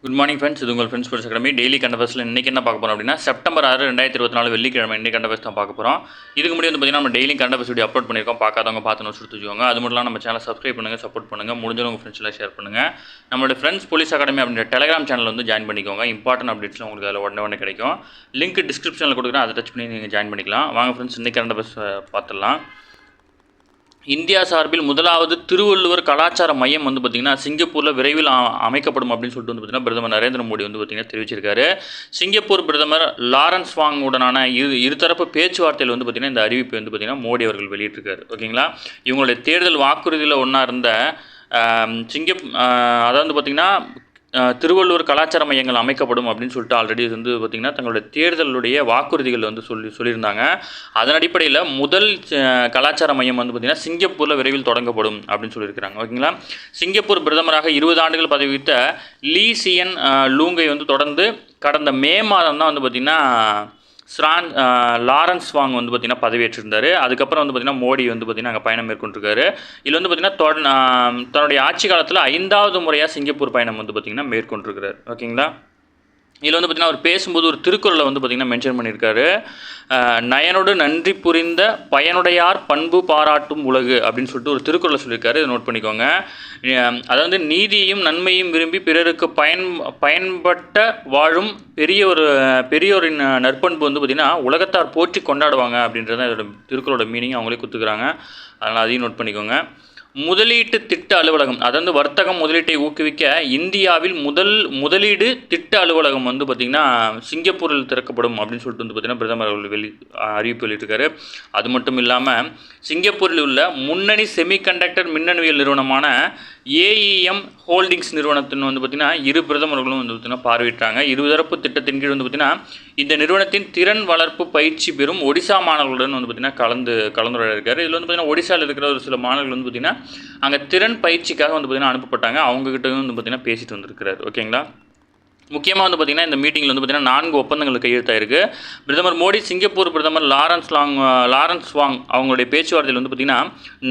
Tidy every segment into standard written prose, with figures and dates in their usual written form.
Good morning friends. இது உங்கள் friends sports academy. Daily கண்டபஸ்ட்டில் இன்றைக்கி என்ன பார்க்க போகிறோம் அப்படின்னா செப்டம்பர் 6 2024 வெள்ளிக்கிழமை இன்றைக்கி கண்டபஸ்ட் தான் பார்க்க போகிறோம். இதுக்கு முன்னாடி பார்த்தீங்கன்னா நம்ம டெய்லி கண்டபஸ்ட் வீடியோ அப்லோட் பண்ணியிருக்கோம். பார்க்காதவங்க பார்த்து நோட்ஸ் எடுத்து வச்சுக்கோங்க. அது மட்டும் நம்ம சேனல் சப்ஸ்கிரைப் பண்ணுங்கள், சப்போர்ட் பண்ணுங்கள், முடிஞ்சவங்க உங்கள் ஃப்ரெண்ட்ஸ்லாம் ஷேர் பண்ணுங்கள். நம்மளோட ஃப்ரெண்ட்ஸ் போலீஸ் அகாடமி அப்படின்ற டெலிகிராம் சேனல் வந்து ஜாயின் பண்ணிக்கோங்க. இம்பார்ட்டன்ட் அப்டேட்ஸ்லாம் உங்களுக்கு அதில் உடனே கிடைக்கும். லிங்க் டிஸ்கிரிப்ஷனில் கொடுக்குறேன், அதை டச் பண்ணி நீங்கள் ஜாயின் பண்ணிக்கலாம். வாங்க ஃப்ரெண்ட்ஸ், இன்றைக்கி கண்டபஸ்ட் பார்த்துடலாம். இந்தியா சார்பில் முதலாவது திருவள்ளுவர் கலாச்சார மையம் வந்து பார்த்திங்கன்னா சிங்கப்பூரில் விரைவில் அமைக்கப்படும் அப்படின்னு சொல்லிட்டு வந்து பார்த்திங்கன்னா பிரதமர் நரேந்திர மோடி வந்து பார்த்திங்கன்னா தெரிவிச்சிருக்காரு. சிங்கப்பூர் பிரதமர் லாரன்ஸ் வாங் உடனான இருதரப்பு பேச்சுவார்த்தையில் வந்து பார்த்திங்கன்னா இந்த அறிவிப்பு வந்து பார்த்திங்கன்னா மோடி அவர்கள் வெளியிட்டிருக்காரு. ஓகேங்களா. இவங்களுடைய தேர்தல் வாக்குறுதியில் ஒன்றா இருந்த அதாவது பார்த்திங்கன்னா திருவள்ளுவர் கலாச்சார மையங்கள் அமைக்கப்படும் அப்படின்னு சொல்லிட்டு ஆல்ரெடி வந்து பார்த்திங்கன்னா தங்களுடைய தேர்தலுடைய வாக்குறுதிகள் வந்து சொல்லியிருந்தாங்க. அதன் அடிப்படையில் முதல் கலாச்சார மையம் வந்து பார்த்திங்கன்னா சிங்கப்பூரில் விரைவில் தொடங்கப்படும் அப்படின்னு சொல்லியிருக்கிறாங்க. ஓகேங்களா. சிங்கப்பூர் பிரதமராக 20 ஆண்டுகள் பதவி வகித்த லீ சியன் லூங்கை வந்து தொடர்ந்து கடந்த மே மாதம் தான் வந்து பார்த்திங்கன்னா லாரன்ஸ் வாங் வந்து பார்த்திங்கன்னா பதவியேற்றிருந்தார். அதுக்கப்புறம் வந்து பார்த்திங்கன்னா மோடி வந்து பார்த்திங்கன்னா அங்கே பயணம் மேற்கொண்டிருக்காரு. இதில் வந்து பார்த்திங்கன்னா தன்னுடைய ஆட்சி காலத்தில் 5வது முறையாக சிங்கப்பூர் பயணம் வந்து பார்த்திங்கன்னா மேற்கொண்டிருக்கிறார். ஓகேங்களா. இதில் வந்து பார்த்திங்கன்னா அவர் பேசும்போது ஒரு திருக்குறளை வந்து பார்த்திங்கன்னா மென்ஷன் பண்ணியிருக்காரு. நயனோடு நன்றி புரிந்த பயனுடையார் பண்பு பாராட்டும் உலகு அப்படின்னு சொல்லிட்டு ஒரு திருக்குறளை சொல்லியிருக்காரு. இதை நோட் பண்ணிக்கோங்க. அதாவது நீதியையும் நன்மையும் விரும்பி பிறருக்கு பயன்பட்ட வாழும் பெரியோரின் நற்பண்பு வந்து பார்த்திங்கன்னா உலகத்தார் போற்றி கொண்டாடுவாங்க அப்படின்றத இதோட திருக்குறளோட மீனிங் அவங்களே கொடுத்துக்கிறாங்க. அதனால் அதையும் நோட் பண்ணிக்கோங்க. முதலீட்டு திட்ட அலுவலகம், அதாவது வர்த்தகம் முதலீட்டை ஊக்குவிக்க இந்தியாவில் முதலீடு திட்ட அலுவலகம் வந்து பார்த்திங்கன்னா சிங்கப்பூரில் திறக்கப்படும் அப்படின்னு சொல்லிட்டு வந்து பார்த்திங்கன்னா பிரதமர் அவர்கள் அறிவிப்பு வெளியிட்டிருக்காரு. அது மட்டும் இல்லாமல் சிங்கப்பூரில் உள்ள முன்னணி செமிகண்டக்டர் மின்னணுவியல் நிறுவனமான ஏஇஎம் ஹோல்டிங்ஸ் நிறுவனத்தின் வந்து பார்த்திங்கன்னா இரு பிரதமர்களும் வந்து பார்த்திங்கன்னா பார்வையிட்டாங்க. இருதரப்பு திட்டத்தின் கீழ் வந்து பார்த்திங்கன்னா இந்த நிறுவனத்தின் திறன் வளர்ப்பு பயிற்சி பெறும் ஒடிசா மாணவர்களுடன் வந்து பார்த்திங்கன்னா கலந்துரையாட இருக்காரு. இதில் வந்து பார்த்திங்கன்னா ஒடிசாவில் இருக்கிற ஒரு சில மாணவர்கள் வந்து பார்த்திங்கன்னா அங்கே திறன் பயிற்சிக்காக வந்து பார்த்திங்கன்னா அனுப்பப்பட்டாங்க. அவங்ககிட்ட வந்து பார்த்திங்கன்னா பேசிட்டு வந்திருக்கிறார். ஓகேங்களா. முக்கியமாக வந்து பார்த்திங்கன்னா இந்த மீட்டிங்கில் வந்து பார்த்திங்கன்னா 4 ஒப்பந்தங்கள் கையெழுத்தாயிருக்கு. பிரதமர் மோடி சிங்கப்பூர் பிரதமர் லாரன்ஸ் வாங் அவங்களுடைய பேச்சுவார்த்தையில் வந்து பார்த்திங்கன்னா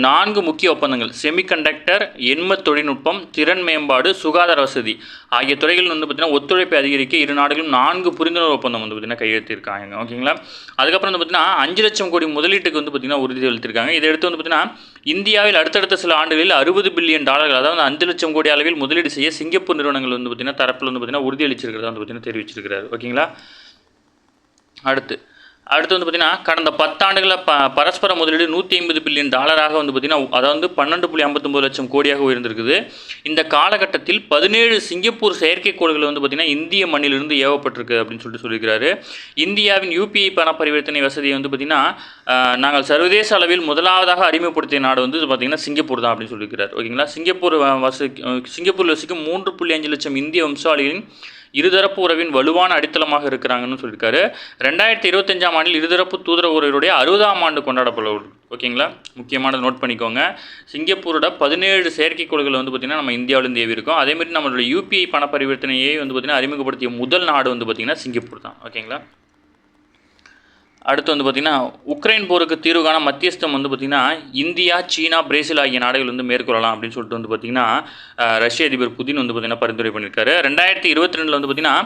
4 முக்கிய ஒப்பந்தங்கள் செமிகண்டக்டர், எண்ம தொழில்நுட்பம், திறன் மேம்பாடு, சுகாதார வசதி ஆகிய துறைகளில் வந்து பார்த்திங்கன்னா ஒத்துழைப்பை அதிகரிக்க இரு நாடுகளும் 4 புரிந்துணர்வு ஒப்பந்தம் வந்து பார்த்திங்கன்னா கையெழுத்திருக்காங்க. ஓகேங்களா. அதுக்கப்புறம் வந்து பார்த்திங்கன்னா 5 லட்சம் கோடி முதலீட்டுக்கு வந்து பார்த்திங்கன்னா உறுதி அளித்திருக்காங்க. இதை எடுத்து வந்து பார்த்திங்கன்னா இந்தியாவில் அடுத்தடுத்த சில ஆண்டுகளில் $60 பில்லியன், அதாவது 5 லட்சம் கோடி அளவில் முதலீடு செய்ய சிங்கப்பூர் நிறுவனங்கள் வந்து பார்த்திங்கன்னா தரப்பில் வந்து பார்த்திங்கன்னா உறுதி அளிச்சிருக்கிறதா வந்து பார்த்திங்கன்னா தெரிவிச்சிருக்கிறார். ஓகேங்களா. அடுத்து வந்து பார்த்திங்கன்னா கடந்த 10 ஆண்டுகளில் பரஸ்பர முதலீடு $150 பில்லியன் வந்து பார்த்திங்கன்னா அதாவது 12.59 லட்சம் கோடியாக உயர்ந்திருக்குது. இந்த காலகட்டத்தில் 17 சிங்கப்பூர் செயற்கைக்கோள்கள் வந்து பார்த்திங்கன்னா இந்திய மண்ணிலிருந்து ஏவப்பட்டிருக்கு அப்படின்னு சொல்லியிருக்கிறாரு. இந்தியாவின் UPI பண பரிவர்த்தனை வசதியை வந்து பார்த்திங்கன்னா நாங்கள் சர்வதேச அளவில் முதலாவதாக அறிமுகப்படுத்திய நாடு வந்து பார்த்திங்கன்னா சிங்கப்பூர் தான் அப்படின்னு சொல்லியிருக்கிறார். ஓகேங்களா. சிங்கப்பூரில் வசிக்கும் 3.5 லட்சம் இந்திய வம்சாவளிகளின் இருதரப்பு உறவின் வலுவான அடித்தளமாக இருக்கிறாங்கன்னு சொல்லியிருக்காரு. 2025ஆம் ஆண்டில் இருதரப்பு தூதரக உறவுடைய 60ஆம் ஆண்டு கொண்டாடப்படுவது. ஓகேங்களா. முக்கியமானது நோட் பண்ணிக்கோங்க. சிங்கப்பூரோட 17 செயற்கைக்கோள்களை வந்து பார்த்திங்கன்னா நம்ம இந்தியாவிலேருந்து ஏவி இருக்கோம். அதேமாதிரி நம்மளுடைய UPI பண பரிவர்த்தனையை வந்து பார்த்திங்கன்னா அறிமுகப்படுத்திய முதல் நாடு வந்து பார்த்திங்கன்னா சிங்கப்பூர் தான். ஓகேங்களா. அடுத்து வந்து பார்த்திங்கன்னா உக்ரைன் போருக்கு தீர்வு காண மத்தியஸ்தம் வந்து பார்த்திங்கன்னா இந்தியா, சீனா, பிரேசில் ஆகிய நாடுகள் வந்து மேற்கொள்ளலாம் அப்படின்னு சொல்லிட்டு வந்து பார்த்திங்கன்னா ரஷ்ய அதிபர் புதின் வந்து பார்த்திங்கன்னா பரிந்துரை பண்ணியிருக்காரு. 2022 வந்து பார்த்திங்கன்னா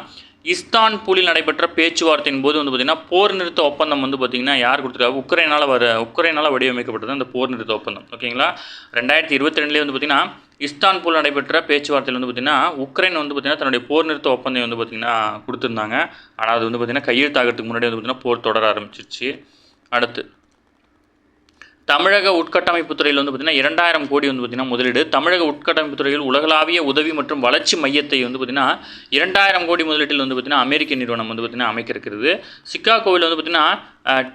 இஸ்தான்புலில் நடைபெற்ற பேச்சுவார்த்தையின் போது வந்து பார்த்திங்கன்னா போர் நிறுத்த ஒப்பந்தம் வந்து பார்த்திங்கன்னா யார் கொடுத்துருக்காங்க? உக்ரைனால் வடிவமைக்கப்பட்டது அந்த போர் நிறுத்த ஒப்பந்தம். ஓகேங்களா. 2022 வந்து பார்த்திங்கன்னா இஸ்தான்புல் நடைபெற்ற பேச்சுவார்த்தையில் வந்து பார்த்திங்கன்னா உக்ரைன் வந்து பார்த்திங்கன்னா தன்னுடைய போர் நிறுத்த ஒப்பந்தம் வந்து பார்த்திங்கன்னா கொடுத்துருந்தாங்க. ஆனால் அது வந்து பார்த்திங்கன்னா கையெழுத்தாகிறதுக்கு முன்னாடி வந்து பார்த்திங்கன்னா போர் தொடர ஆரம்பிச்சிருச்சு. அடுத்து தமிழக உட்கட்டமைப்பு துறையில் வந்து பார்த்திங்கன்னா 2000 கோடி வந்து பார்த்திங்கன்னா முதலீடு. தமிழக உட்கட்டமைப்பு துறையில் உலகளாவிய உதவி மற்றும் வளர்ச்சி மையத்தை வந்து பார்த்திங்கன்னா 2000 கோடி முதலீட்டில் வந்து பார்த்திங்கன்னா அமெரிக்க நிறுவனம் வந்து பார்த்திங்கன்னா அமைக்க இருக்கிறது. சிக்காகோவில் வந்து பார்த்திங்கன்னா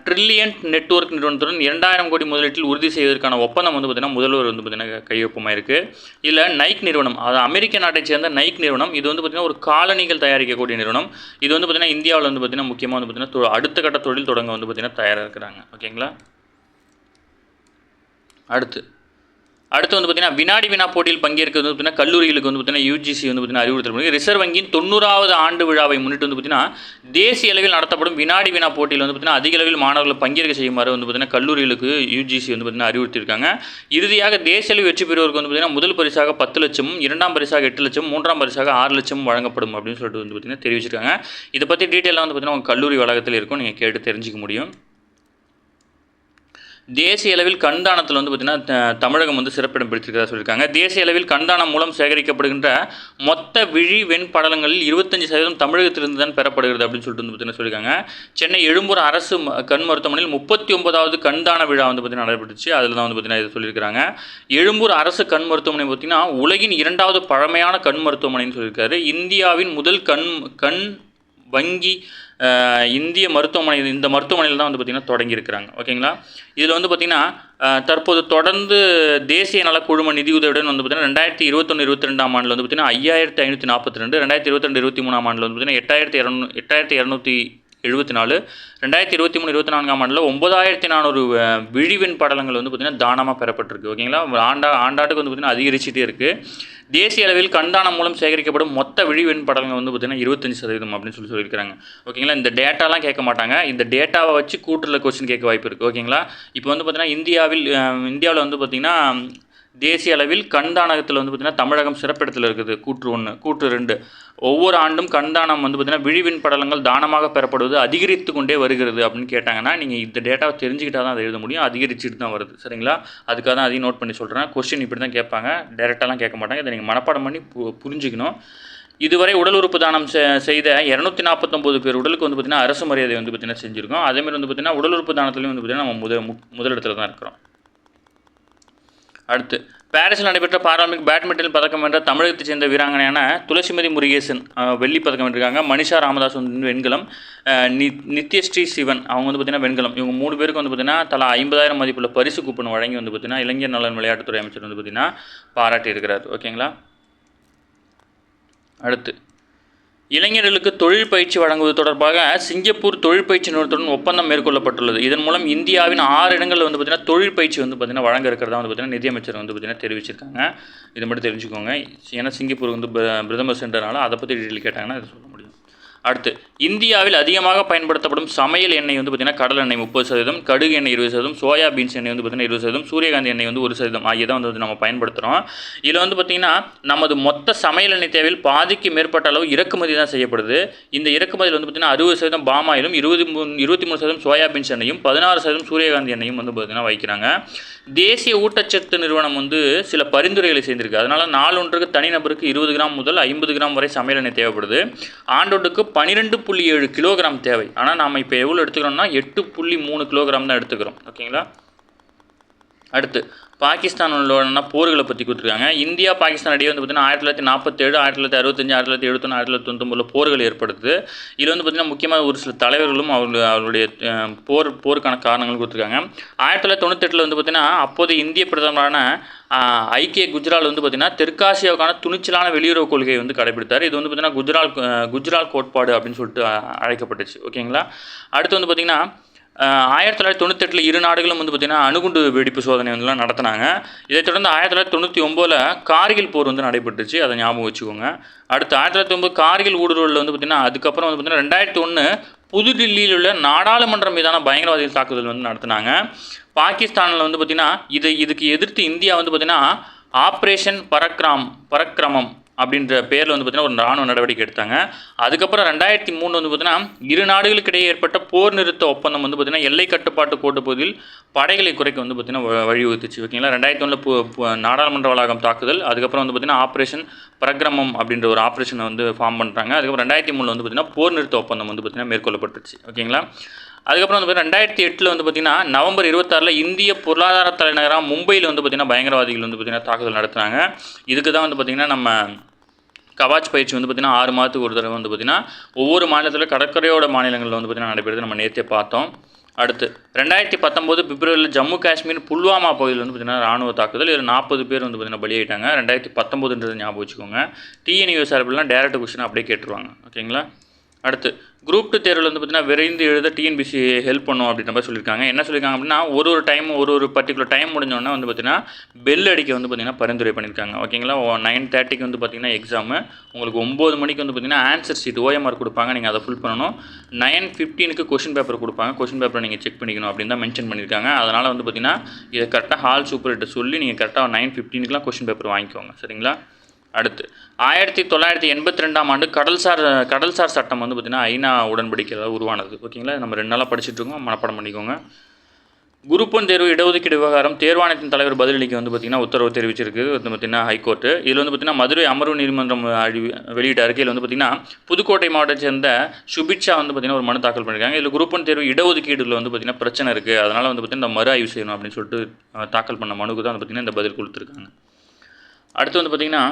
ட்ரில்லியன்ட் நெட்வொர்க் நிறுவனத்துடன் 2000 கோடி முதலீட்டில் உறுதி செய்வதற்கான ஒப்பந்தம் வந்து பார்த்திங்கன்னா முதல்வர் வந்து பார்த்திங்கன்னா கையொப்பமாயிருக்கு. இதில் நைக் நிறுவனம், அது அமெரிக்க நாட்டை சேர்ந்த நைக் நிறுவனம், இது வந்து பார்த்திங்கன்னா ஒரு காலணிகள் தயாரிக்கக்கூடிய நிறுவனம். இது வந்து பார்த்திங்கன்னா இந்தியாவில் வந்து பார்த்திங்கன்னா முக்கியமாக வந்து பார்த்திங்கன்னா அடுத்த கட்ட தொழில் தொடங்க வந்து பார்த்திங்கன்னா தயாராக இருக்கிறாங்க. ஓகேங்களா. அடுத்து வந்து பார்த்தீங்கன்னா வினாடி வினா போட்டியில் பங்கேற்கிறது வந்து பார்த்தீங்கன்னா கல்லூரிகளுக்கு வந்து பார்த்தீங்கன்னா யூஜிசி வந்து பார்த்தீங்கன்னா அறிவுறுத்தல் பண்ணி ரிசர்வ் வங்கியின் 90வது ஆண்டு விழாவை முன்னிட்டு வந்து பார்த்தீங்கன்னா தேசிய அளவில் நடத்தப்படும் வினாடி வினா போட்டியில் வந்து பார்த்தீங்கன்னா அதிக அளவில் மாணவர்களை பங்கேற்க செய்யுமாறு வந்து பார்த்தீங்கன்னா கல்லூரிகளுக்கு யூஜிசி வந்து பார்த்தீங்கன்னா அறிவுறுத்தியிருக்காங்க. இறுதியாக தேசிய அளவில் வெற்றி பெறுவோருக்கு வந்து பார்த்தீங்கன்னா முதல் பரிசாக 10 லட்சமும், இரண்டாம் பரிசாக 8 லட்சம், மூன்றாம் பரிசாக 6 லட்சம் வழங்கப்படும் அப்படின்னு சொல்லிட்டு வந்து பார்த்தீங்கன்னா தெரிவிச்சிருக்காங்க. இதை பற்றி டீட்டெயிலாக வந்து பார்த்தீங்கன்னா உங்கள் கல்லூரி வளாகத்தில் இருக்கும், நீங்கள் கேட்டு தெரிஞ்சிக்க முடியும். தேசிய அளவில் கண்தானத்தில் வந்து பார்த்திங்கன்னா தமிழகம் வந்து சிறப்பிடம் பிடிச்சிருக்கிறதா சொல்லியிருக்காங்க. தேசிய அளவில் கண்தானம் மூலம் சேகரிக்கப்படுகின்ற மொத்த விழி வெண்படலங்களில் 25% தமிழகத்திலிருந்து தான் பெறப்படுகிறது அப்படின்னு சொல்லிட்டு வந்து பார்த்திங்கன்னா சொல்லியிருக்காங்க. சென்னை எழும்பூர் அரசு கண் மருத்துவமனையில் 39வது கண்தான விழா வந்து பார்த்திங்கன்னா நடைபெற்றுச்சு. அதில் தான் வந்து பார்த்திங்கன்னா இதை சொல்லியிருக்காங்க. எழும்பூர் அரசு கண் மருத்துவமனை பார்த்திங்கன்னா உலகின் 2வது பழமையான கண் மருத்துவமனைன்னு சொல்லியிருக்காரு. இந்தியாவின் முதல் கண் வங்கி இந்திய மருத்துவமனை, இந்த மருத்துவமனையில் தான் வந்து பார்த்திங்கன்னா தொடங்கியிருக்கிறாங்க. ஓகேங்களா. இதில் வந்து பார்த்திங்கன்னா தற்போது தொடர்ந்து தேசிய நலக்குழும நிதியுதவியுடன் வந்து பார்த்திங்கன்னா 2021-22ஆம் ஆண்டில் வந்து பார்த்திங்கன்னா 5542, 2022-23ஆம் ஆண்டில் வந்து பார்த்திங்கன்னா 8274, 2023-24ஆம் ஆண்டில் 9400 விழிவெண் படலங்கள் வந்து பார்த்திங்கன்னா தானமாக பெறப்பட்டிருக்கு. ஓகேங்களா. ஆண்டாண்டுக்கு வந்து பார்த்திங்கன்னா அதிகரிச்சுட்டே இருக்குது. தேசிய அளவில் கண்தானம் மூலம் சேகரிக்கப்படும் மொத்த விழிவெண் படலங்கள் வந்து பார்த்திங்கன்னா 25% அப்படின்னு சொல்லியிருக்காங்க. ஓகேங்களா. இந்த டேட்டாலாம் கேட்க மாட்டாங்க, இந்த டேட்டாவை வச்சு கூட்டுறல கொஸ்டின் கேட்க வாய்ப்பு இருக்குது. ஓகேங்களா. இப்போ வந்து பார்த்திங்கன்னா இந்தியாவில் வந்து பார்த்திங்கன்னா தேசிய அளவில் கண்தானத்தில் வந்து பார்த்திங்கன்னா தமிழகம் சிறப்பிடத்தில் இருக்குது. கூற்று 1. கூற்று 2, ஒவ்வொரு ஆண்டும் கண்தானம் வந்து பார்த்திங்கன்னா விழிவெண் படலங்கள் தானமாக பெறப்படுவது அதிகரித்து கொண்டே வருகிறது அப்படின்னு கேட்டாங்கன்னா நீங்கள் இந்த டேட்டாவை தெரிஞ்சுக்கிட்டால் தான் அதை எழுத முடியும். அதிகரிச்சுட்டு தான் வருது. சரிங்களா. அதுக்காக தான் அதையும் நோட் பண்ணி சொல்கிறேன். கொஸ்டின் இப்படி தான் கேட்பாங்க, டேரெக்டாலாம் கேட்க மாட்டாங்க. இதை நீங்கள் மனப்பாடம் பண்ணி புரிஞ்சுக்கணும். இதுவரை உடல் உறுப்பு தானம் செய்த 249 பேர் உடலுக்கு வந்து பார்த்திங்கன்னா அரசு மரியாதை வந்து பார்த்திங்கன்னா செஞ்சுருக்கோம். அதேமாதிரி வந்து பார்த்திங்கன்னா உடல் உறுப்பு தானத்துலேயும் வந்து பார்த்திங்கன்னா நம்ம முதலிடத்தில் தான் இருக்கிறோம். அடுத்து பாரிஸில் நடைபெற்ற பாராலிம்பிக் பேட்மிண்டன் பதக்கம் வென்ற தமிழகத்தைச் சேர்ந்த வீராங்கனையான துளசிமதி முருகேசன் வெள்ளி பதக்கம் வென்றிருக்காங்க. மனிஷா ராமதாஸ் வந்து வெண்கலம், நித்யஸ்ரீ சிவன் அவங்க வந்து பார்த்திங்கன்னா வெண்கலம். இவங்க 3 பேருக்கு வந்து பார்த்திங்கன்னா தலா 50,000 மதிப்புள்ள பரிசு கூப்பன் வழங்கி வந்து பார்த்திங்கன்னா இளைஞர் நலன் விளையாட்டுத்துறை அமைச்சர் வந்து பார்த்திங்கன்னா பாராட்டி இருக்கிறார். ஓகேங்களா. அடுத்து இளைஞர்களுக்கு தொழில் பயிற்சி வழங்குவது தொடர்பாக சிங்கப்பூர் தொழில் பயிற்சி நிறுவனத்துடன் ஒப்பந்தம் மேற்கொள்ளப்பட்டுள்ளது. இதன் மூலம் இந்தியாவின் 6 இடங்களில் வந்து பார்த்திங்கன்னா தொழில் பயிற்சி வந்து பார்த்திங்கன்னா வழங்க இருக்கிறதா வந்து பார்த்திங்கன்னா நிதியமைச்சர் வந்து பார்த்திங்கன்னா தெரிவிச்சிருக்காங்க. இதை மட்டும் தெரிஞ்சுக்கோங்க. ஏன்னா சிங்கப்பூர் வந்து பிரதமர் சென்றனால அதை பற்றி டீட்டெயில் கேட்டாங்கன்னா இதை சொல்ல முடியும். அடுத்து இந்தியாவில் அதிகமாக பயன்படுத்தப்படும் சமையல் எண்ணெய் வந்து பார்த்திங்கன்னா கடல் எண்ணெய் 30%, கடுகு எண்ணெய் 20%, சோயா பீன்ஸ் எண்ணெய் வந்து பார்த்திங்கன்னா 20%, சூரியகாந்தி எண்ணெய் வந்து 1% ஆகிய தான் வந்து நம்ம பயன்படுத்துகிறோம். இதில் வந்து பார்த்திங்கன்னா நமது மொத்த சமையல் எண்ணெய் தேவையில் பாதிக்கு மேற்பட்ட அளவு இறக்குமதி தான் செய்யப்படுது. இந்த இறக்குமதியில் வந்து பார்த்திங்கன்னா 60% பாம் ஆயிலும், 23% சோயா பீன்ஸ் எண்ணெயும், 16% சூரியகாந்தி எண்ணெயும் வந்து பார்த்திங்கன்னா வைக்கிறாங்க. தேசிய ஊட்டச்சத்து நிறுவனம் வந்து சில பரிந்துரைகளை செய்திருக்கு. அதனால் நாளொன்றுக்கு தனிநபருக்கு 20 கிராம் முதல் 50 கிராம் வரை சமையல் எண்ணெய் தேவைப்படுது. ஆண்டொன்றுக்கு 12.7 கிலோகிராம் தேவை. ஆனால் நாம் இப்போ எவ்வளோ எடுத்துக்கிறோம்னா 8.3 கிலோகிராம் தான் எடுத்துக்கிறோம். ஓகேங்களா. அடுத்து பாகிஸ்தானோட போர்களை பற்றி கொடுத்துருக்காங்க. இந்தியா பாகிஸ்தான் இடையே வந்து பார்த்திங்கன்னா 1947, 1965, 1971, 1999 போர்கள் ஏற்படுது. இதில் வந்து பார்த்திங்கன்னா முக்கியமாக ஒரு சில தலைவர்களும் அவருடைய போருக்கான காரணங்கள் கொடுத்துருக்காங்க. 1998 வந்து பார்த்திங்கன்னா அப்போது இந்திய பிரதமரான ஐக்கிய குஜரால் வந்து பார்த்திங்கன்னா தெற்காசியாவுக்கான துணிச்சலான வெளியுறவு கொள்கையை வந்து கடைபிடித்தார். இது வந்து பார்த்திங்கன்னா குஜரால் கோட்பாடு அப்படின்னு சொல்லிட்டு அழைக்கப்பட்டுச்சு. ஓகேங்களா. அடுத்து வந்து பார்த்திங்கன்னா 1998 இரு நாடுகளும் வந்து பார்த்திங்கன்னா அணுகுண்டு வெடிப்பு சோதனை வந்துலாம் நடத்தினாங்க. இதைத் தொடர்ந்து 1999 கார்கில் போர் வந்து நடைபெற்றுச்சு. அதை ஞாபகம் வச்சுக்கோங்க. அடுத்து 1999 கார்கில் ஊடுருவலில் வந்து பார்த்திங்கன்னா அதுக்கப்புறம் வந்து பார்த்திங்கன்னா 2001 புதுடில்லியில் உள்ள நாடாளுமன்றம் மீதான பயங்கரவாதிகள் தாக்குதல் வந்து நடத்தினாங்க. பாகிஸ்தானில் வந்து பார்த்திங்கன்னா இதுக்கு எதிர்த்து இந்தியா வந்து பார்த்திங்கன்னா ஆப்ரேஷன் பரக்ரமம் அப்படின்ற பேரில் வந்து பார்த்திங்கன்னா ஒரு ராணுவ நடவடிக்கை எடுத்தாங்க. அதுக்கப்புறம் 2003 வந்து பார்த்திங்கன்னா இரு நாடுகளுக்கு இடையே ஏற்பட்ட போர் நிறுத்த ஒப்பந்தம் வந்து பார்த்திங்கன்னா எல்லை கட்டுப்பாட்டு கோட்டு பகுதியில் படைகளை குறைக்க வந்து பார்த்திங்கன்னா வழிவகுத்துச்சு. ஓகேங்களா. 2001 நாடாளுமன்ற வளாகம் தாக்குதல், அதுக்கப்புறம் வந்து பார்த்திங்கன்னா ஆப்ரேஷன் பரக்ரமம் அப்படின்ற ஒரு ஆப்ரேஷனை வந்து ஃபார்ம் பண்ணுறாங்க. அதுக்கப்புறம் 2003 வந்து பார்த்திங்கன்னா போர் நிறுத்த ஒப்பந்தம் வந்து பார்த்திங்கன்னா மேற்கொள்ளப்பட்டுச்சு. ஓகேங்களா. அதுக்கப்புறம் வந்து பார்த்திங்கன்னா 2008 வந்து பார்த்திங்கன்னா நவம்பர் 26 இந்திய பொருளாதார தலைநகராக மும்பையில் வந்து பார்த்திங்கன்னா பயங்கரவாதிகள் வந்து பார்த்திங்கன்னா தாக்குதல் நடத்துனாங்க. இதுக்கு தான் வந்து பார்த்திங்கன்னா நம்ம கவாச் பயிற்சி வந்து பார்த்திங்கன்னா 6 மாதத்துக்கு ஒரு தடவை வந்து பார்த்திங்கன்னா ஒவ்வொரு மாநிலத்தில் கடற்கரையோட மாநிலங்களில் வந்து பார்த்திங்கன்னா நடைபெறுது. நம்ம நேற்றே பார்த்தோம். அடுத்து 2019 பிப்ரவரியில் ஜம்மு காஷ்மீர் புல்வாமா பகுதியில் வந்து பார்த்திங்கன்னா ராணுவ தாக்குதல். இதில் 40 பேர் வந்து பார்த்திங்கன்னா பலியாயிட்டாங்க. 2019ன்றது ஞாபகம் வச்சுக்கோங்க. டிஎன்யூஎஸ் சார்பில்லாம் டேரக்ட் கொஸ்டின் அப்படியே கேட்டுருவாங்க. ஓகேங்களா. அடுத்து குரூப் 2 தேர்வில் வந்து பார்த்திங்கன்னா விரைந்து எழுத டிஎன்பிசி ஹெல்ப் பண்ணும் அப்படின்ற மாதிரி சொல்லியிருக்காங்க. என்ன சொல்லியிருக்காங்க அப்படின்னா ஒரு டைம் ஒரு பர்டிகுலர் டைம் முடிஞ்சோடனே வந்து பார்த்திங்கன்னா பெல் அடிக்க வந்து பார்த்திங்கன்னா பரிந்துரை பண்ணியிருக்காங்க. ஓகேங்களா, 9:30க்கு வந்து பார்த்திங்கன்னா எக்ஸாமு, உங்களுக்கு 9 மணிக்கு வந்து பார்த்திங்கன்னா ஆன்சர் ஷீட் ஓஎம்ஆர் கொடுப்பாங்க, நீங்கள் அதை ஃபில் பண்ணணும். 9:15க்கு கொஷின் பேப்பர் கொடுப்பாங்க, கொஷின் பேப்பரை நீங்கள் செக் பண்ணிக்கணும் அப்படின்னு தான் மென்ஷன் பண்ணியிருக்காங்க. அதனால் வந்து பார்த்திங்கன்னா இதை கரெக்டாக ஹால் சூப்பர்கிட்ட சொல்லி நீங்கள் கரெக்டாக 9:15க்குலாம் கொஷின் பேப்பர் வாங்கிக்கோங்க. சரிங்களா. அடுத்து 1982ஆம் ஆண்டு கடல்சார் சட்டம் வந்து பார்த்திங்கன்னா ஐநா உடன்படிக்கையில் உருவானது. ஓகேங்களா, நம்ம 2 நாளாக படிச்சுட்ருக்கோம், மனப்பாடம் பண்ணிக்கோங்க. குரூப் 1 தேர்வு இடஒதுக்கீடு விவகாரம் தேர்வாணையத்தின் தலைவர் பதிலளிக்க வந்து பார்த்திங்கன்னா உத்தரவு தெரிவிச்சிருக்கு வந்து பார்த்திங்கன்னா ஹைகோர்ட்டு. இதில் வந்து பார்த்திங்கன்னா மதுரை அமர்வு நீதிமன்றம் வெளியிட்ட அறிக்கையில் வந்து பார்த்திங்கன்னா புதுக்கோட்டை மாவட்டத்தை சேர்ந்த சுபிட்சா வந்து பார்த்திங்கன்னா ஒரு மனு தாக்கல் பண்ணியிருக்காங்க. இதில் குரூப் 1 தேர்வு இடஒதுக்கீடுல வந்து பார்த்திங்கன்னா பிரச்சனை இருக்குது, அதனால் வந்து பார்த்திங்கன்னா இந்த மறு ஆய்வு செய்யணும் அப்படின்னு சொல்லிட்டு தாக்கல் பண்ண மனுக்கு தான் வந்து பார்த்திங்கன்னா இந்த பதில் கொடுத்துருக்காங்க. அடுத்து வந்து பார்த்திங்கன்னா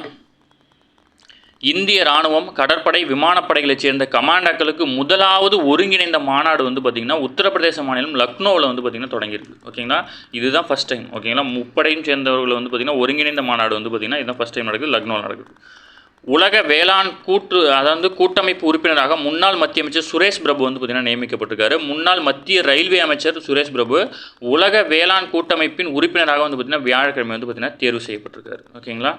இந்திய இராணுவம், கடற்படை, விமானப்படைகளைச் சேர்ந்த கமாண்டர்களுக்கு முதலாவது ஒருங்கிணைந்த மாநாடு வந்து பார்த்திங்கன்னா உத்தரப்பிரதேச மாநிலம் லக்னோவில் வந்து பார்த்திங்கன்னா தொடங்கியிருக்கு. ஓகேங்களா, இதுதான் ஃபஸ்ட் டைம். ஓகேங்களா, முப்படையும் சேர்ந்தவர்கள் வந்து பார்த்திங்கன்னா ஒருங்கிணைந்த மாநாடு வந்து பார்த்திங்கன்னா இதுதான் ஃபஸ்ட் டைம் நடக்குது, லக்னோவில் நடக்குது. உலக வேளாண் கூட்டமைப்பு உறுப்பினராக முன்னாள் மத்திய அமைச்சர் சுரேஷ் பிரபு வந்து பார்த்திங்கன்னா நியமிக்கப்பட்டிருக்காரு. முன்னாள் மத்திய ரயில்வே அமைச்சர் சுரேஷ் பிரபு உலக வேளாண் கூட்டமைப்பின் உறுப்பினராக வந்து பார்த்திங்கன்னா வியாழக்கிழமை வந்து பார்த்திங்கன்னா தேர்வு செய்யப்பட்டிருக்காரு. ஓகேங்களா.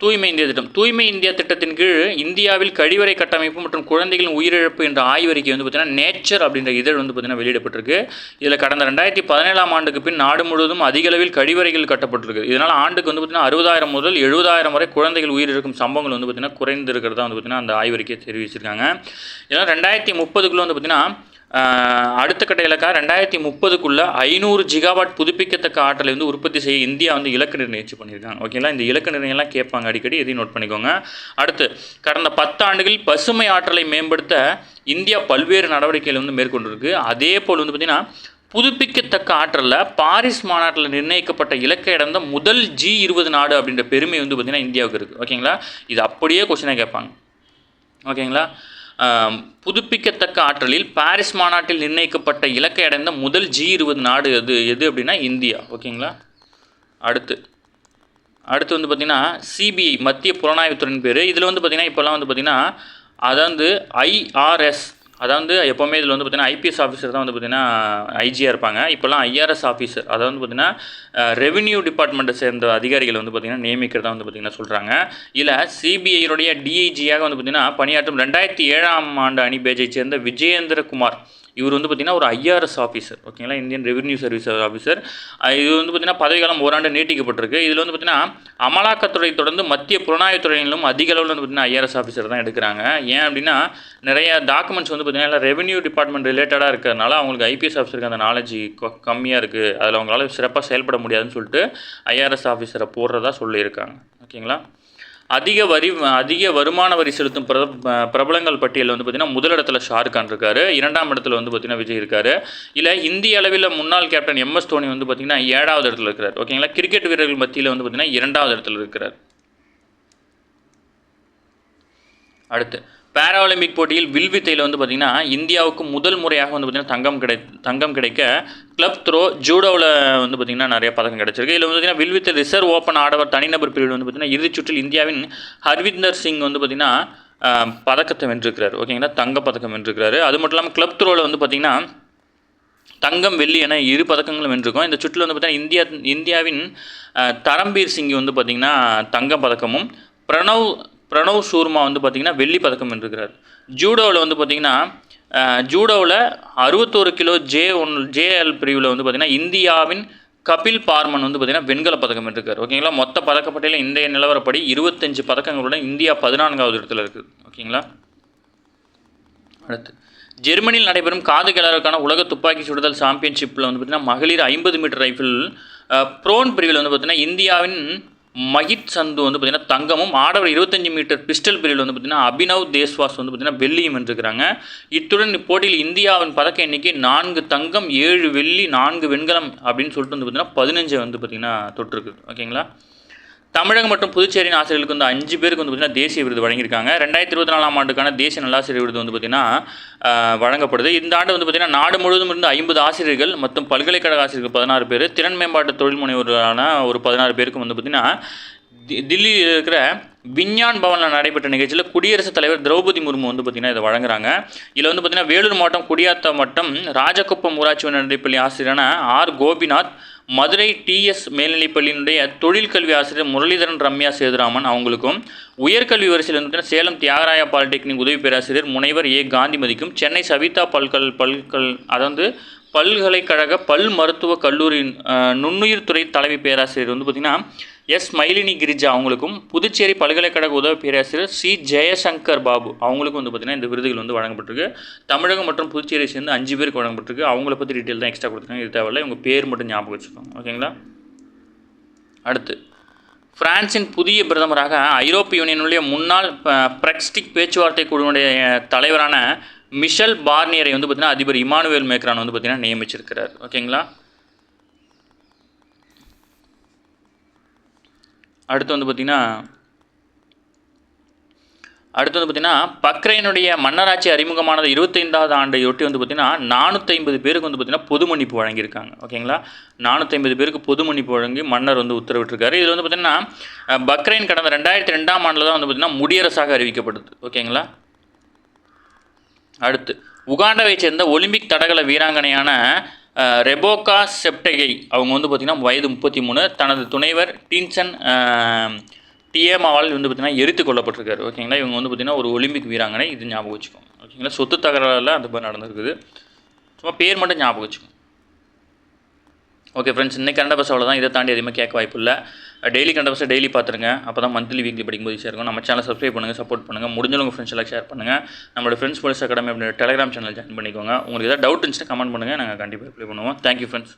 தூய்மை இந்தியா திட்டம். தூய்மை இந்தியா திட்டத்தின் கீழ் இந்தியாவில் கழிவறை கட்டமைப்பு மற்றும் குழந்தைகளின் உயிரிழப்பு என்ற ஆய்வறிக்கை வந்து பார்த்திங்கன்னா நேச்சர் அப்படின்ற இதழ் வந்து பார்த்திங்கன்னா வெளியிடப்பட்டிருக்கு. இதில் கடந்த 2017ஆம் ஆண்டுக்கு பின் நாடு முழுவதும் அதிக அளவில் கழிவறைகள் கட்டப்பட்டிருக்கு. இதனால் ஆண்டுக்கு வந்து பார்த்திங்கன்னா 60,000 முதல் 70,000 வரை குழந்தைகள் உயிரிழக்கும் சம்பவங்கள் வந்து பார்த்திங்கன்னா குறைந்திருக்கிறதா வந்து பார்த்திங்கன்னா அந்த ஆய்வறிக்கையை தெரிவிச்சிருக்காங்க. இதனால் 2030க்குள்ளே வந்து பார்த்திங்கன்னா அடுத்த கட்ட இலக்கா 2030க்குள்ளே 500 ஜிகாவாட் புதுப்பிக்கத்தக்க ஆற்றலை வந்து உற்பத்தி செய்ய இந்தியா வந்து இலக்கு நிர்ணயிச்சு பண்ணியிருக்காங்க. ஓகேங்களா, இந்த இலக்கு நிர்ணயம்லாம் கேட்பாங்க அடிக்கடி, எதையும் நோட் பண்ணிக்கோங்க. அடுத்து கடந்த 10 ஆண்டுகளில் பசுமை ஆற்றலை மேம்படுத்த இந்தியா பல்வேறு நடவடிக்கைகள் வந்து மேற்கொண்டிருக்கு. அதே போல் வந்து பார்த்திங்கன்னா புதுப்பிக்கத்தக்க ஆற்றலில் பாரிஸ் மாநாட்டில் நிர்ணயிக்கப்பட்ட இலக்கை அடைந்த முதல் G20 நாடு அப்படின்ற பெருமை வந்து பார்த்திங்கன்னா இந்தியாவுக்கு இருக்குது. ஓகேங்களா, இது அப்படியே கொஸ்டினாக கேட்பாங்க. ஓகேங்களா, புதுப்பிக்கத்தக்க ஆற்றலில் பாரிஸ் மாநாட்டில் நிர்ணயிக்கப்பட்ட இலக்கை அடைந்த முதல் G20 நாடு எது அப்படின்னா இந்தியா. ஓகேங்களா. அடுத்து வந்து பார்த்திங்கன்னா சிபிஐ மத்திய புலனாய்வுத்துறையின் பேர். இதில் வந்து பார்த்திங்கன்னா இப்போல்லாம் வந்து பார்த்திங்கன்னா அதாவது IRS, அதாவது எப்போவுமே இதில் வந்து பார்த்திங்கன்னா ஐபிஎஸ் ஆஃபீஸர் தான் வந்து பார்த்திங்கன்னா ஐஜியாக இருப்பாங்க. இப்போல்லாம் IRS ஆஃபீஸர், அதாவது வந்து பார்த்திங்கன்னா ரெவென்யூ டிபார்ட்மெண்ட்டை சேர்ந்த அதிகாரிகள் வந்து பார்த்திங்கன்னா நியமிக்கிறதா வந்து பார்த்திங்கன்னா சொல்கிறாங்க. இதில் சிபிஐயுடைய டிஐஜியாக வந்து பார்த்திங்கன்னா பணியாற்றும் 2007ஆம் ஆண்டு அணி பேஜை சேர்ந்த விஜயேந்திர குமார், இவர் வந்து பார்த்திங்கன்னா ஒரு IRS ஆஃபீஸர். ஓகேங்களா, இந்தியன் ரெவென்யூ சர்வீஸ் ஆஃபீஸர். இது வந்து பார்த்திங்கன்னா பதவிக்காலம் ஓராண்டு நீட்டிக்கப்பட்டிருக்கு. இதில் வந்து பார்த்திங்கன்னா அமலாக்கத்துறை தொடர்ந்து மத்திய புலனாய்வுத்துறையிலும் அதிக அளவில் வந்து பார்த்திங்கன்னா IRS ஆஃபீஸர் தான் எடுக்கிறாங்க. ஏன் அப்படின்னா நிறைய டாக்குமெண்ட்ஸ் வந்து பார்த்திங்கன்னா ரெவென்யூ டிபார்ட்மெண்ட் ரிலேட்டடாக இருக்கிறதுனால அவங்களுக்கு ஐபிஎஸ் ஆஃபீஸருக்கு அந்த நாலேஜ் கம்மியாக இருக்குது, அதில் அவங்களால சிறப்பாக செயல்பட முடியாதுன்னு சொல்லிட்டு IRS ஆஃபீஸரை போடுறதா சொல்லியிருக்காங்க. ஓகேங்களா. அதிக வருமான வரி செலுத்தும் பிரபலங்கள் பட்டியலில் வந்து பார்த்திங்கன்னா முதலிடத்தில் ஷாருக் கான் இருக்கார், 2ஆம் இடத்துல வந்து பார்த்திங்கன்னா விஜய் இருக்கார். இல்லை இந்திய அளவில் முன்னாள் கேப்டன் MS தோனி வந்து பார்த்திங்கன்னா 7வது இடத்துல இருக்கிறார். ஓகேங்களா, கிரிக்கெட் வீரர்கள் மத்தியில் வந்து பார்த்திங்கன்னா 2வது இடத்துல இருக்கிறார். அடுத்து பாராலிம்பிக் போட்டியில் வில்வித்தையில் வந்து பார்த்திங்கன்னா இந்தியாவுக்கு முதல் முறையாக வந்து பார்த்திங்கன்னா தங்கம் கிடைக்க கிளப் த்ரோ ஜூடோவில் வந்து பார்த்திங்கன்னா நிறைய பதக்கம் கிடச்சிருக்கு. இதில் வந்து பார்த்திங்கன்னா வில்வித்தை ரிசர்வ் ஓப்பன் ஆடவர் தனிநபர் பிரிவில் வந்து பார்த்திங்கன்னா இறுதிச்சுற்றில் இந்தியாவின் ஹர்விந்தர் சிங் வந்து பார்த்திங்கன்னா பதக்கத்தை வென்றிருக்கிறார். ஓகேங்களா, தங்கப்பதக்கம் வென்றிருக்கிறாரு. அது மட்டும் இல்லாமல் கிளப் த்ரோவில் வந்து பார்த்திங்கன்னா தங்கம், வெள்ளி என 2 பதக்கங்களும் வென்றிருக்கோம். இந்த சுற்றில் வந்து பார்த்திங்கன்னா இந்தியாவின் தரம்பீர் சிங் வந்து பார்த்திங்கன்னா தங்கம் பதக்கமும் பிரணவ் சூர்மா வந்து பார்த்திங்கன்னா வெள்ளி பதக்கம் வென்றிருக்கிறார். ஜூடோவில் வந்து பார்த்திங்கன்னா ஜூடோவில் 61 கிலோ JL பிரிவில் வந்து பார்த்திங்கன்னா இந்தியாவின் கபில் பார்மன் வந்து பார்த்திங்கன்னா வெண்கல பதக்கம் வென்றிருக்கார். ஓகேங்களா, மொத்த பதக்கப்பட்டியலில் இந்திய நிலவரப்படி 25 பதக்கங்களுடன் இந்தியா 14வது இடத்துல இருக்குது. ஓகேங்களா. அடுத்து ஜெர்மனியில் நடைபெறும் காது கேளருக்கான உலக துப்பாக்கி சுடுதல் சாம்பியன்ஷிப்பில் வந்து பார்த்திங்கன்னா மகளிர் 50 மீட்டர் ரைஃபிள் ப்ரோன் பிரிவில் வந்து பார்த்திங்கன்னா இந்தியாவின் மகித் சந்து வந்து பார்த்திங்கன்னா தங்கமும், ஆடவர் 25 மீட்டர் பிஸ்டல் பிரிவில் வந்து பார்த்திங்கன்னா அபினவ் தேஸ்வாஸ் வந்து பார்த்திங்கன்னா வெள்ளியும் வென்றிருக்கிறாங்க. இத்துடன் இப்போட்டியில் இந்தியாவின் பதக்க எண்ணிக்கை 4 தங்கம், 7 வெள்ளி, 4 வெண்கலம் அப்படின்னு சொல்லிட்டு வந்து பார்த்திங்கன்னா 15 வந்து பார்த்திங்கன்னா தொட்டிருக்கு. ஓகேங்களா. தமிழகம் மற்றும் புதுச்சேரியின் ஆசிரியர்களுக்கு வந்து 5 பேருக்கு வந்து பார்த்திங்கன்னா தேசிய விருது வழங்கியிருக்காங்க. 2024ஆம் ஆண்டுக்கான தேசிய நல்லாசிரியர் விருது வந்து பார்த்திங்கன்னா வழங்கப்படுது. இந்த ஆண்டு வந்து பார்த்திங்கன்னா நாடு முழுவதும் இருந்து 50 ஆசிரியர்கள் மற்றும் பல்கலைக்கழக ஆசிரியர்கள் 16 பேர், திறன் மேம்பாட்டு தொழில் முனைவோரான ஒரு 16 பேருக்கும் வந்து பார்த்திங்கன்னா தில்லியில் இருக்கிற விஞ்ஞான் பவனில் நடைபெற்ற நிகழ்ச்சியில் குடியரசுத் தலைவர் திரௌபதி முர்மு வந்து பார்த்திங்கன்னா இதை வழங்குறாங்க. இதில் வந்து பார்த்திங்கன்னா வேலூர் மாவட்டம் குடியாத்தம் வட்டம் ராஜகுப்பம் ஊராட்சி நடைப்பள்ளி ஆசிரியரான ஆர் கோபிநாத், மதுரை டிஎஸ் மேல்நிலைப்பள்ளியினுடைய தொழிற்கல்வி ஆசிரியர் முரளிதரன் ரம்யா சேதுராமன் அவங்களுக்கும், உயர்கல்வி வரிசையில் வந்து சேலம் தியாகராயா பாலிடெக்னிக் உதவி பேராசிரியர் முனைவர் ஏ காந்திமதிக்கும், சென்னை சவிதா பல்கலைக்கழக பல் மருத்துவக் கல்லூரியின் நுண்ணுயிர் துறை தலைமை பேராசிரியர் வந்து பார்த்திங்கன்னா எஸ் மைலினி கிரிஜா அவங்களுக்கும், புதுச்சேரி பல்கலைக்கழக உதவி பேராசிரியர் சி ஜெயசங்கர் பாபு அவங்களுக்கும் வந்து பார்த்திங்கன்னா இந்த விருதுகள் வந்து வழங்கப்பட்டிருக்கு. தமிழகம் மற்றும் புதுச்சேரியை சேர்ந்து 5 பேருக்கு வழங்கப்பட்டிருக்கு. அவங்கள பற்றி டீட்டெயில் தான் எக்ஸ்ட்ரா கொடுத்துருக்காங்க, இது தேவையில்லை, இவங்க பேர் மட்டும் ஞாபகம் வச்சுக்கோங்க. ஓகேங்களா. அடுத்து, பிரான்சின் புதிய பிரதமராக ஐரோப்பிய யூனியனுடைய முன்னாள் பிரெக்சிட் பேச்சுவார்த்தை குழுவுடைய தலைவரான மிஷல் பார்னியரை வந்து பார்த்திங்கன்னா அதிபர் இமானுவேல் மேக்ரான் வந்து பார்த்திங்கன்னா நியமிச்சிருக்கிறார். ஓகேங்களா. அடுத்து வந்து பார்த்திங்கன்னா பக்ரைனுடைய மன்னராட்சி அறிமுகமானது 25வது ஆண்டையொட்டி வந்து பார்த்திங்கன்னா 450 பேருக்கு வந்து பார்த்திங்கன்னா பொது மன்னிப்பு வழங்கியிருக்காங்க. ஓகேங்களா. 450 பேருக்கு பொது மன்னிப்பு வழங்கி மன்னர் வந்து உத்தரவிட்டிருக்காரு. இதில் வந்து பார்த்திங்கன்னா பக்ரைன் கடந்த 2002ஆம் ஆண்டில் தான் வந்து பார்த்திங்கன்னா முடியரசாக அறிவிக்கப்பட்டது. ஓகேங்களா. அடுத்து, உகாண்டாவை சேர்ந்த ஒலிம்பிக் தடகள வீராங்கனையான ரெபோக்கா செப்டெகை அவங்க வந்து பார்த்திங்கன்னா வயது 33, தனது துணைவர் டீன்சன் டியேமாவால் வந்து பார்த்திங்கன்னா எரித்து கொல்லப்பட்டிருக்காரு. ஓகேங்களா. இவங்க வந்து பார்த்திங்கன்னா ஒரு ஒலிம்பிக் வீராங்கனை, இது ஞாபகம் வச்சுக்கோங்க. ஓகேங்களா. சொத்து தகராறில் அந்த மாதிரி நடந்திருக்குது, சும்மா பேர் மட்டும் ஞாபகம் வச்சுக்கோங்க. ஓகே ஃப்ரெண்ட்ஸ், இன்றைக்கி கரண்ட் அஃபேர்ஸ் அவ்வளோ தான். இதை தாண்டி அதிகமாக கேட்க வாய்ப்பு இல்லை. டெய்லி கரண்ட் அஃபேர்ஸை டெய்லி பார்த்துருங்க, அப்போ தான் மந்த்லி வீக்லி படிக்கும்போது ஈஸியாக இருக்கும். நம்ம சேனல் சப்ஸ்கிரைப் பண்ணுங்கள், சப்போர்ட் பண்ணுங்கள், முடிஞ்சவங்க உங்கள் ஃப்ரெண்ட்ஸ் எல்லாம் ஷேர் பண்ணுங்கள். நம்மளோட ஃப்ரெண்ட்ஸ் போலீஸ் அகாடமி அப்படின்ற டெலிகிராம் சேனல் ஜாயின் பண்ணிக்கோங்க. உங்களுக்கு ஏதாவது டவுட் இருந்துச்சுன்னா கமெண்ட் பண்ணுங்கள், நாங்கள் கண்டிப்பாக ரிப்ளை பண்ணுவோம். Thank you friends.